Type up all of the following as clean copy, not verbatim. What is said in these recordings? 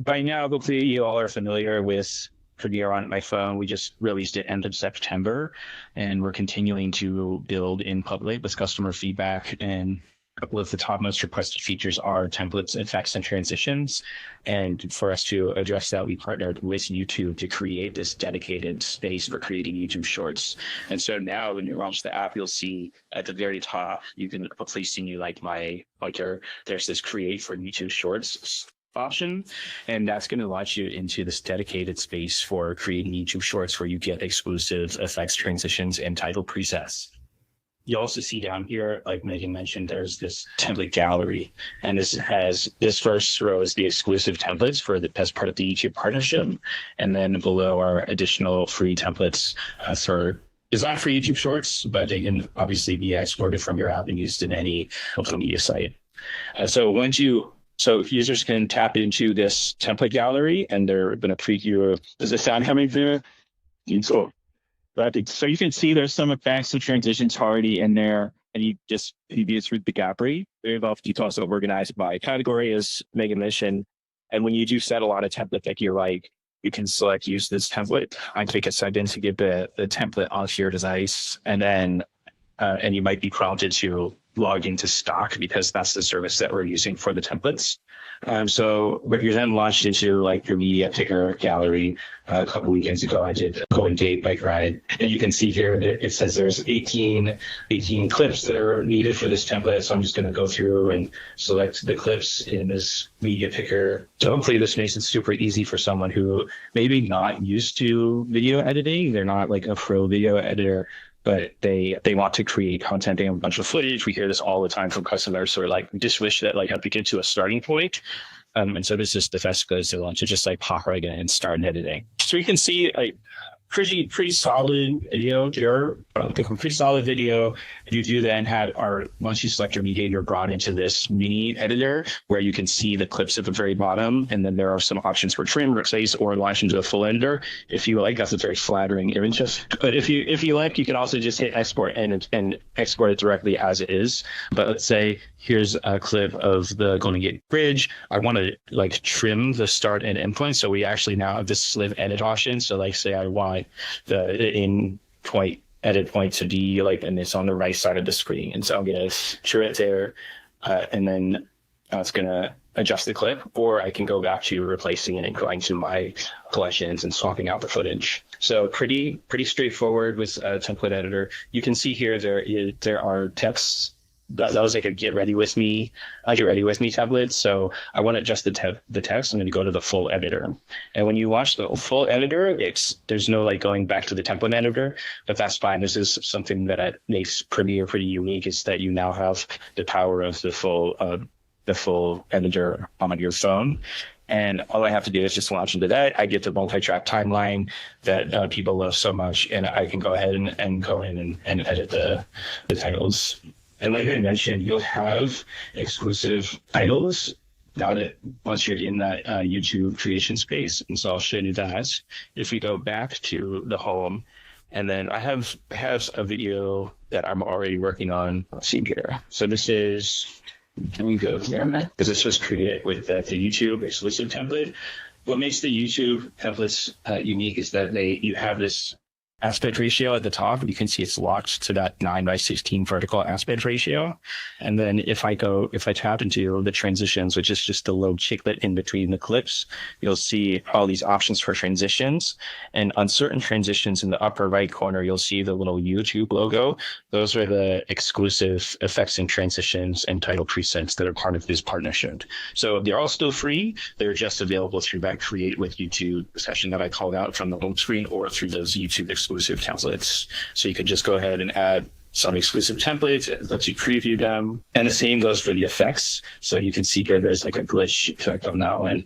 By now, hopefully you all are familiar with Premiere on my phone. We just released it end of September, and we're continuing to build in public with customer feedback. And a couple of the top most requested features are templates, effects, and transitions. And for us to address that, we partnered with YouTube to create this dedicated space for creating YouTube Shorts. And so now when you launch the app, you'll see at the very top, you can hopefully see like my pointer. There's this create for YouTube Shorts option, and that's going to launch you into this dedicated space for creating YouTube Shorts where you get exclusive effects, transitions, and title presets. You also see down here, like Megan mentioned, there's this template gallery, and this first row is the exclusive templates for the best part of the YouTube partnership, and then below are additional free templates for designed for YouTube Shorts, but they can obviously be exported from your app and used in any social media site. So users can tap into this template gallery, and they're going to preview. Does the sound coming through? So you can see there's some effects and transitions already in there, and you just preview through the gallery. Very well, it's also organized by category, as Megan mentioned. And when you do set a lot of template like you're like, you can select use this template. I click a send in to give the template onto your device, and then and you might be prompted to log into stock because that's the service that we're using for the templates. So if you're then launched into like your media picker gallery, a couple weekends ago, I did a Golden Gate bike ride, and you can see here that it says there's 18 clips that are needed for this template. So I'm just going to go through and select the clips in this media picker. So hopefully this makes it super easy for someone who maybe not used to video editing. They're not like a pro video editor, but they want to create content. They have a bunch of footage. We hear this all the time from customers who are like, we just wish that like help you get to a starting point. And so this is the best goes to launch to just like pop right in and start editing. So you can see like pretty solid video here, pretty solid video. You do then have once you select your media, you're brought into this mini editor where you can see the clips at the very bottom. And then there are some options for trim, replace, or launch into a full editor. If you like, that's a very flattering image. But if you like, you can also just hit export and export it directly as it is. But let's say here's a clip of the Golden Gate Bridge. I want to like trim the start and end point. So we actually now have this sliv edit option. So like say I want the in point edit point to be like, and it's on the right side of the screen. And so I'm going to trim it there. And then it's going to adjust the clip, or I can go back to replacing it and going to my collections and swapping out the footage. So pretty straightforward with a template editor. You can see here there are texts. That was like a get ready with me template. So I want to adjust the text. I'm going to go to the full editor. And when you watch the full editor, there's no like going back to the template editor, but that's fine. This is something that makes Premiere pretty unique, is that you now have the power of the full editor on your phone. And all I have to do is just launch into that. I get the multi-track timeline that people love so much, and I can go ahead and go in and edit the titles. And like I mentioned, you'll have exclusive titles now that once you're in that YouTube creation space. And so I'll show you that. If we go back to the home, and then I have a video that I'm already working on. Let's see here. So this is, can we go here? Because this was created with the YouTube exclusive template. What makes the YouTube templates unique is that you have this aspect ratio at the top. You can see it's locked to that 9:16 vertical aspect ratio. And then if I tap into the transitions, which is just the little chiclet in between the clips, you'll see all these options for transitions. And on certain transitions in the upper right corner, you'll see the little YouTube logo. Those are the exclusive effects and transitions and title presets that are part of this partnership. So they're all still free. They're just available through that Create with YouTube session that I called out from the home screen, or through those YouTube exclusive templates. So you could just go ahead and add some exclusive templates. It lets you preview them. And the same goes for the effects. So you can see here there's like a glitch effect on that one.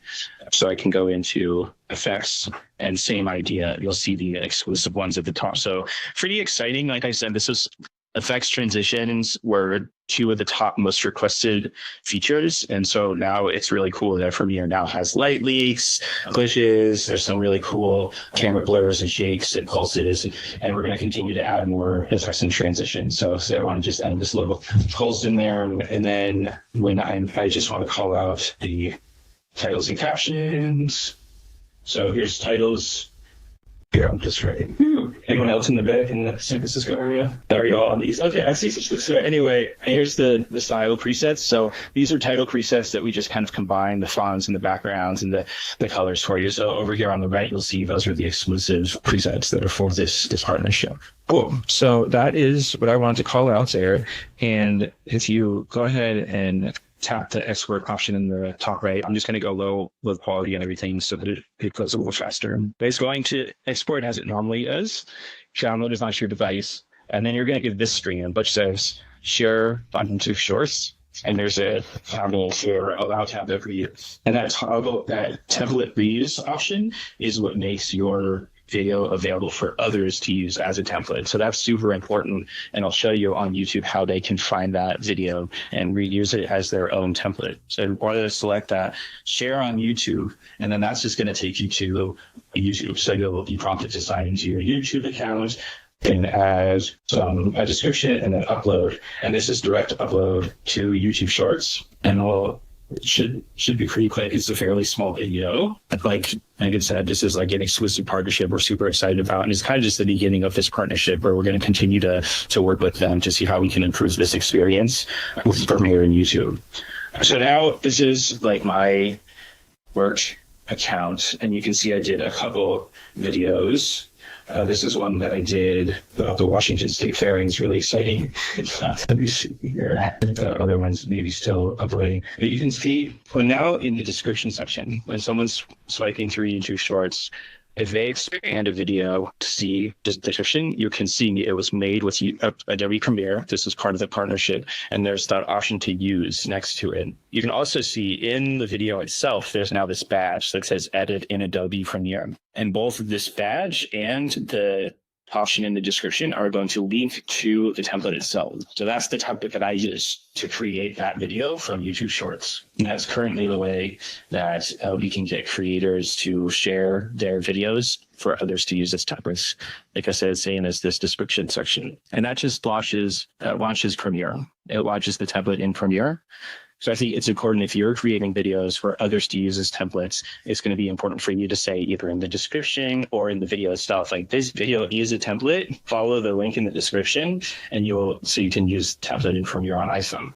So I can go into effects, and same idea. You'll see the exclusive ones at the top. So pretty exciting. Like I said, this is effects transitions were two of the top most requested features. And so now it's really cool that Premiere now has light leaks, glitches. There's some really cool camera blurs and shakes and pulses. And we're going to continue to add more effects and transitions. So I want to just add this little pulse in there. And then when I just want to call out the titles and captions. So here's titles. Here, I'm just right. Anyone else in the San Francisco area? There you go on these. Okay, I see. So anyway, here's the style presets. So these are title presets that we just kind of combine the fonts and the backgrounds and the colors for you. So over here on the right, you'll see those are the exclusive presets that are for this partnership. Cool. So that is what I wanted to call out there. And if you go ahead and tap the export option in the top right, I'm just going to go low with quality and everything so that it goes a little faster. But it's going to export as it normally is. Download is on your device. And then you're going to get this screen, which says share onto shorts. And there's a toggle for allow tab every. And that toggle, that template reuse option is what makes your video available for others to use as a template. So that's super important. And I'll show you on YouTube how they can find that video and reuse it as their own template. So in order to select that, share on YouTube, and then that's just going to take you to YouTube. So you'll be prompted to sign into your YouTube account and add a description and then upload. And this is direct upload to YouTube Shorts. And it should be pretty quick. It's a fairly small video. Like Megan said, this is like an exclusive partnership we're super excited about. And it's kind of just the beginning of this partnership where we're going to continue to work with them to see how we can improve this experience with Premiere and YouTube. So now this is like my work account. And you can see I did a couple videos. This is one that I did about the Washington State Fair, and it's really exciting. Let me see here. Other ones maybe still uploading. But you can see, well, now in the description section, when someone's swiping through YouTube Shorts, if they expand a video to see the description, you can see it was made with Adobe Premiere. This is part of the partnership, and there's that option to use next to it. You can also see in the video itself, there's now this badge that says Edit in Adobe Premiere. And both this badge and the option in the description are going to link to the template itself. So that's the template that I use to create that video from YouTube Shorts. And that's currently the way that we can get creators to share their videos for others to use as templates. Like I said, saying is this description section. And that just launches Premiere. It launches the template in Premiere. So I think it's important if you're creating videos for others to use as templates, it's going to be important for you to say either in the description or in the video itself, like this video is a template, follow the link in the description, and so you can use template in Premiere on iPhone.